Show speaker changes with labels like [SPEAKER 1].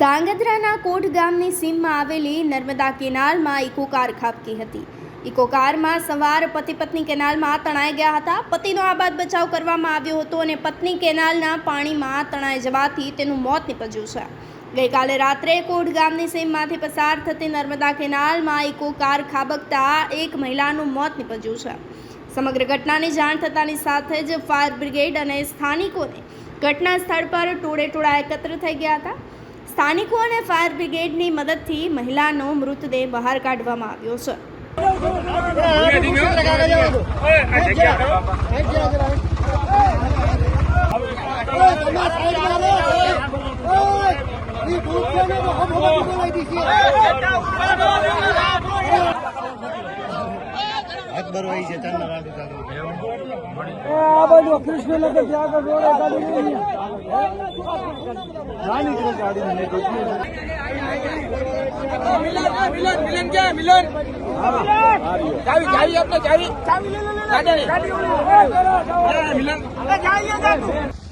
[SPEAKER 1] ધાંગધ્રાના કોટ ગામની સીમમાં આવેલી નર્મદા કેનાલમાં ઇકો કાર ખાબકી હતી। ઇકો કારમાં સવાર પતિ પત્ની કેનાલમાં તણાઈ ગયા હતા। પતિનો આબાદ બચાવ કરવામાં આવ્યો હતો અને પત્ની કેનાલના પાણીમાં તણાઈ જવાથી તેનું મોત નીપજ્યું છે। ગઈકાલે રાત્રે કોટ ગામની સીમમાંથી પસાર થતી નર્મદા કેનાલમાં ઇકો કાર ખાબકતા એક મહિલાનું મોત નીપજ્યું છે। સમગ્ર ઘટનાની જાણ થતાની સાથે જ ફાયર બ્રિગેડ અને સ્થાનિકોને ઘટના સ્થળ પર ટોળેટોળા એકત્ર થઈ ગયા હતા। સ્થાનિકો અને ફાયર બ્રિગેડની મદદથી મહિલાનો મૃતદેહ બહાર કાઢવામાં આવ્યો છે।
[SPEAKER 2] कृष्णनगर जाकर रोड गाड़ी नहीं मिलन क्या मिलन चाबी अपने चाबी ले ले मिलन